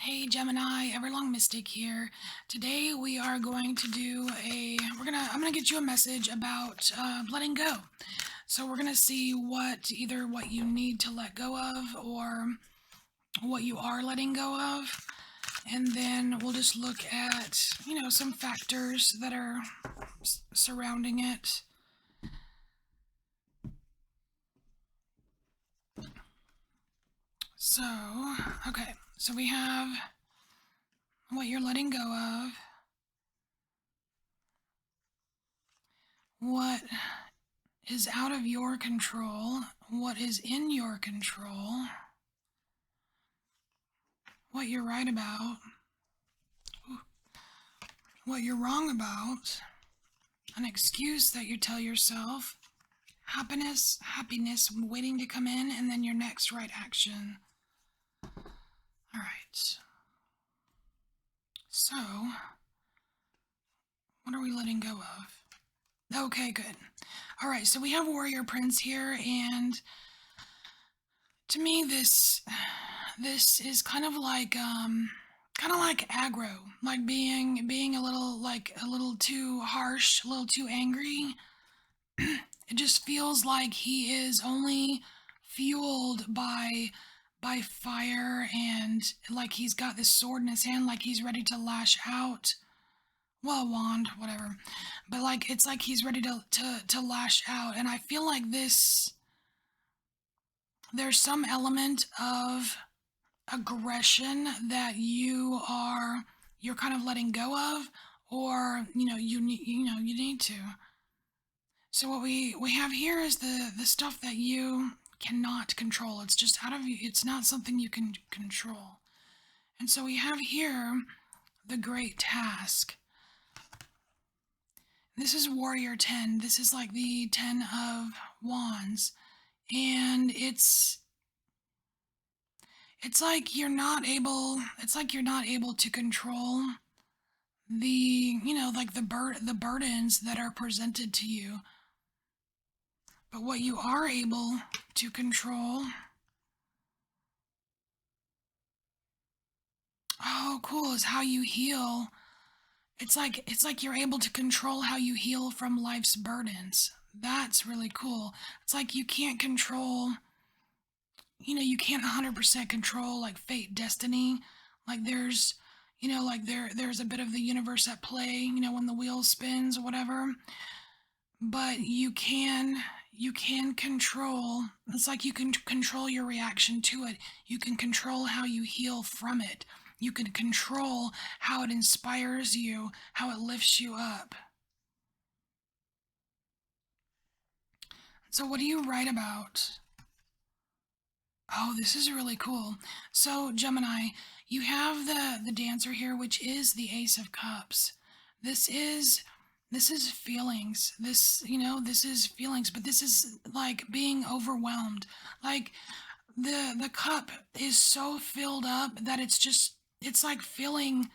Hey Gemini, Everlong Mystic here. Today we are going to do I'm gonna get you a message about letting go. So we're gonna see either what you need to let go of or what you are letting go of. And then we'll just look at, some factors that are surrounding it. So we have what you're letting go of, what is out of your control, what is in your control, what you're right about, what you're wrong about, an excuse that you tell yourself, happiness waiting to come in, and then your next right action. All right. So, what are we letting go of? Okay, good. All right, so we have Warrior Prince here, and to me, this is kind of like aggro, like being a little too harsh, a little too angry. It just feels like he is only fueled by fire, and like he's got this sword in his hand, like he's ready to lash out. Well, wand, whatever. But like it's like he's ready to lash out, and I feel like there's some element of aggression that you're kind of letting go of, or you need to. So what we have here is the stuff that you cannot control. It's just out of you. It's not something you can control. And so we have here the great task. This is Warrior 10. This is like the 10 of Wands. And it's like you're not able to control like the burdens that are presented to you. But what you are able to control, oh cool, is how you heal. It's like you're able to control how you heal from life's burdens. That's really cool. It's like you can't control, you can't 100% control like fate, destiny. Like there's a bit of the universe at play, when the wheel spins or whatever. But you can control. It's like you can control your reaction to it. You can control how you heal from it. You can control how it inspires you, how it lifts you up. So what do you write about? Oh, this is really cool. So, Gemini, you have the dancer here, which is the Ace of Cups. This is this is feelings. This is feelings, but this is like being overwhelmed. Like the cup is so filled up that it's like filling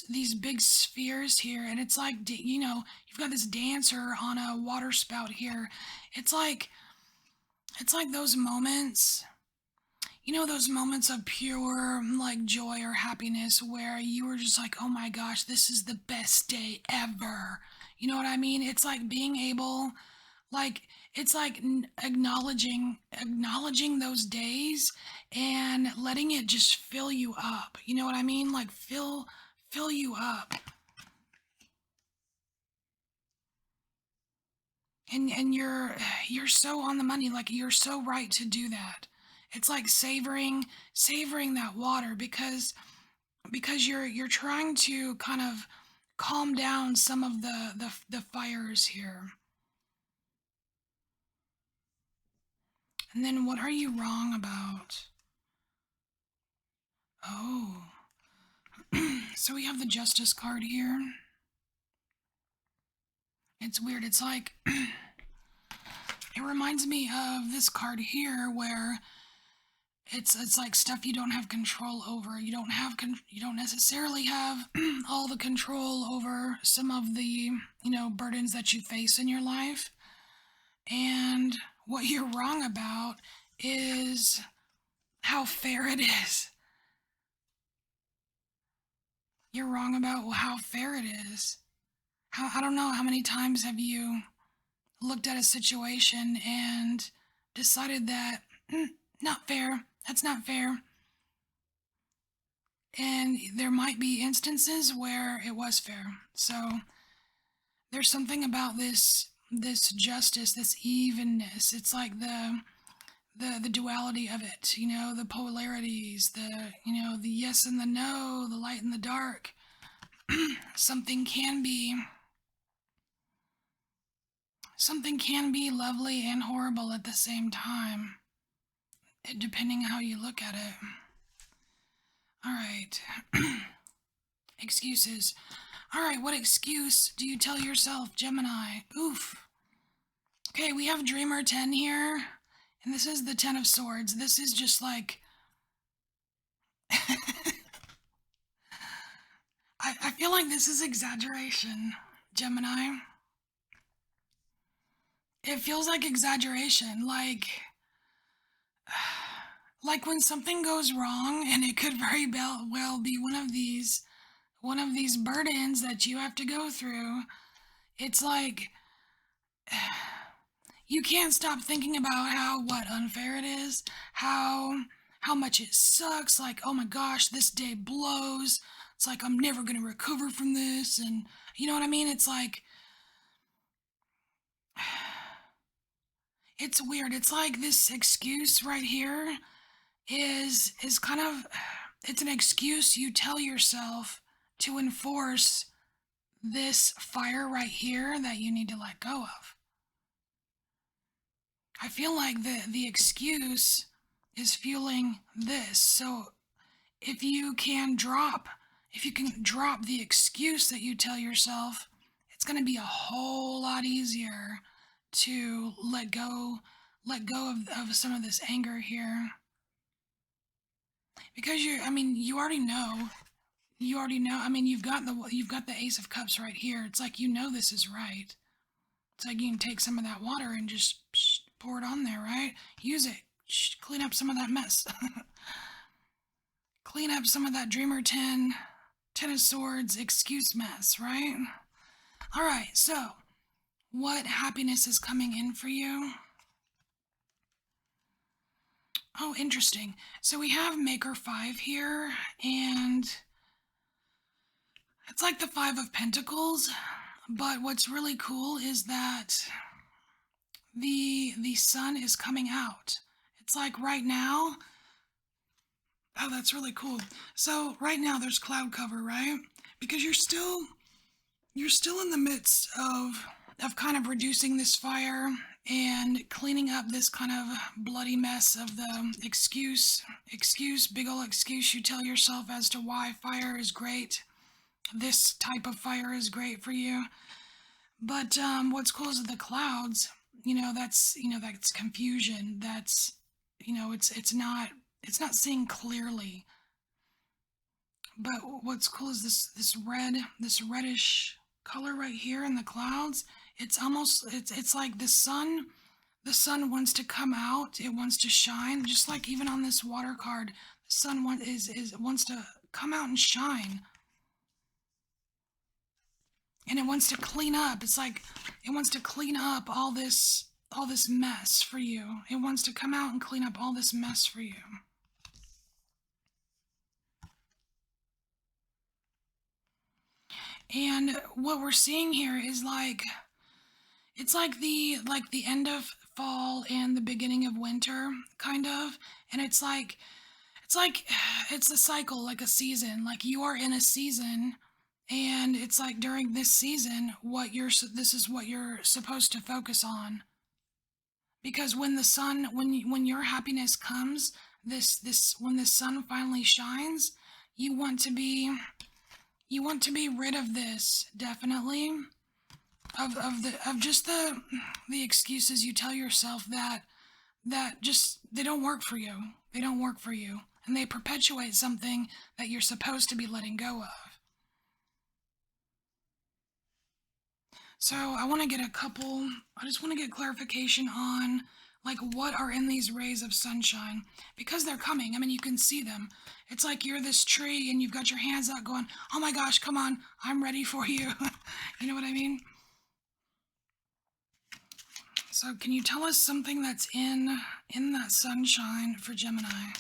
these big spheres here, and it's like you've got this dancer on a water spout here. It's like it's like those moments of pure like joy or happiness where you were just like, oh my gosh, this is the best day ever. You know what I mean? It's like being able, like, it's like acknowledging those days and letting it just fill you up. You know what I mean? Like fill you up. And you're so on the money, like you're so right to do that. It's like savoring that water because you're trying to kind of calm down some of the fires here. And then what are you wrong about? Oh. So we have the Justice card here. It's weird. It's like it reminds me of this card here where it's like stuff you don't have control over. You don't necessarily have all the control over some of the, burdens that you face in your life. And what you're wrong about is how fair it is. You're wrong about how fair it is. How, I don't know, how many times have you looked at a situation and decided that, not fair, that's not fair. And there might be instances where it was fair. So there's something about this justice, this evenness. It's like the duality of it, the polarities, the yes and the no, the light and the dark. something can be something can be lovely and horrible at the same time, depending how you look at it. All right. Excuses. All right, what excuse do you tell yourself, Gemini? Oof. Okay, we have Dreamer 10 here, and this is the 10 of Swords. This is just like. I feel like this is exaggeration, Gemini. It feels like exaggeration, like when something goes wrong, and it could very well be one of these burdens that you have to go through. It's like you can't stop thinking about how what unfair it is, how much it sucks, like, oh my gosh, this day blows. It's like I'm never going to recover from this, and you know what I mean? It's like it's weird. It's like this excuse right here is kind of, it's an excuse you tell yourself to enforce this fire right here that you need to let go of. I feel like the excuse is fueling this. So if you can drop if you can drop the excuse that you tell yourself, it's going to be a whole lot easier to let go of some of this anger here, because you already know. I mean, you've got the Ace of Cups right here. It's like, this is right. It's like you can take some of that water and just pour it on there, right? Use it. Clean up some of that mess. Clean up some of that Dreamer 10 of Swords excuse mess, right? All right, so what happiness is coming in for you? Oh, interesting. So we have Maker 5 here, and it's like the Five of Pentacles, but what's really cool is that the sun is coming out. It's like right now. Oh, that's really cool. So right now there's cloud cover, right? Because you're still in the midst of kind of reducing this fire and cleaning up this kind of bloody mess of the big ol' excuse you tell yourself as to why fire is great. This type of fire is great for you. But what's cool is the clouds. That's confusion. That's it's not seeing clearly. But what's cool is this reddish color right here in the clouds. It's like the sun wants to come out. It wants to shine, just like even on this water card. The sun wants to come out and shine, and it wants to clean up. It's like it wants to clean up all this mess for you. It wants to come out and clean up all this mess for you. And what we're seeing here is like it's like the end of fall and the beginning of winter, kind of. And it's like it's a cycle, like a season. Like you are in a season, and it's like during this season, this is what you're supposed to focus on. Because when your happiness comes, this when the sun finally shines, you want to be you want to be rid of this, definitely, of just the excuses you tell yourself that just they don't work for you. They don't work for you, and they perpetuate something that you're supposed to be letting go of. So I just want to get clarification on Like, what are in these rays of sunshine? Because they're coming. I mean, you can see them. It's like you're this tree and you've got your hands out going, oh my gosh, come on, I'm ready for you. You know what I mean? So can you tell us something that's in that sunshine for Gemini?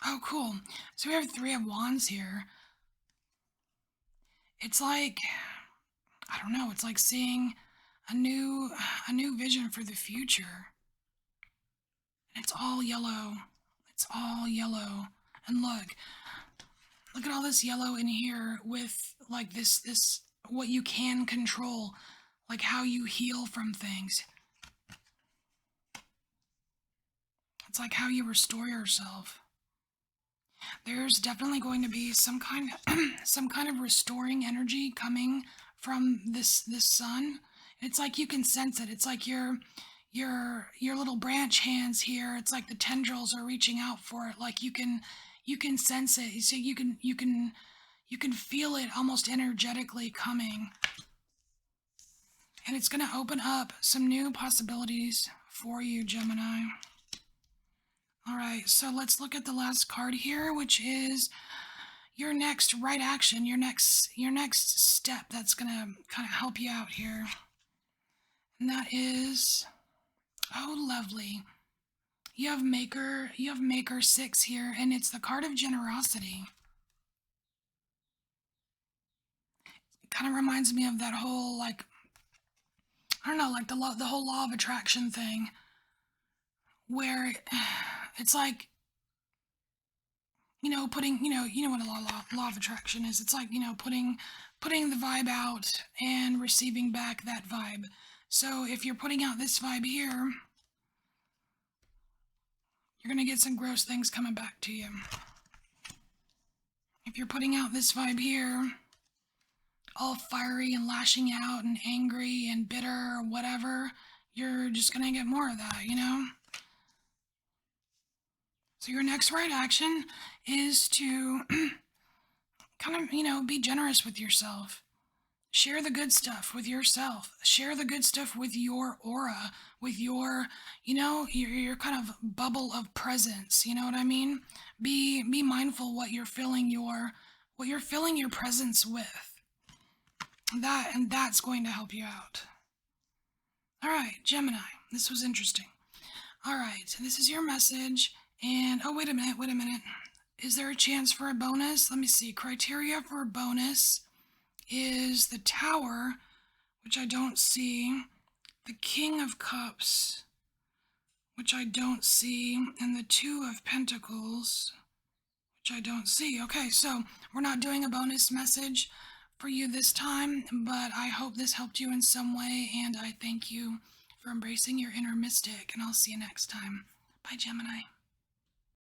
Oh, cool. So we have Three of Wands here. It's like, I don't know, it's like seeing a new a new vision for the future. It's all yellow. It's all yellow. And look at all this yellow in here with like this what you can control, like how you heal from things. It's like how you restore yourself. There's definitely going to be some kind of restoring energy coming from this sun. It's like you can sense it. It's like your little branch hands here. It's like the tendrils are reaching out for it. Like you can sense it. So you can feel it almost energetically coming. And it's going to open up some new possibilities for you, Gemini. All right, so let's look at the last card here, which is your next right action, your next step that's going to kind of help you out here. And that is, oh lovely. You have Maker 6 here, and it's the card of generosity. It kind of reminds me of that whole, like, I don't know, like the whole law of attraction thing, where it's like, putting, you know what a law of attraction is. It's like, putting the vibe out and receiving back that vibe. So if you're putting out this vibe here, you're going to get some gross things coming back to you. If you're putting out this vibe here, all fiery and lashing out and angry and bitter or whatever, you're just going to get more of that, you know? So your next right action is to kind of, be generous with yourself. Share the good stuff with yourself. Share the good stuff with your aura, with your, your kind of bubble of presence. You know what I mean? Be mindful what you're filling your presence with. That's going to help you out. All right, Gemini. This was interesting. All right, so this is your message. And oh, wait a minute. Is there a chance for a bonus? Let me see. Criteria for a bonus is the Tower, which I don't see, the King of Cups, which I don't see, and the Two of Pentacles, which I don't see. Okay, so we're not doing a bonus message for you this time, but I hope this helped you in some way, and I thank you for embracing your inner mystic, and I'll see you next time. Bye, Gemini.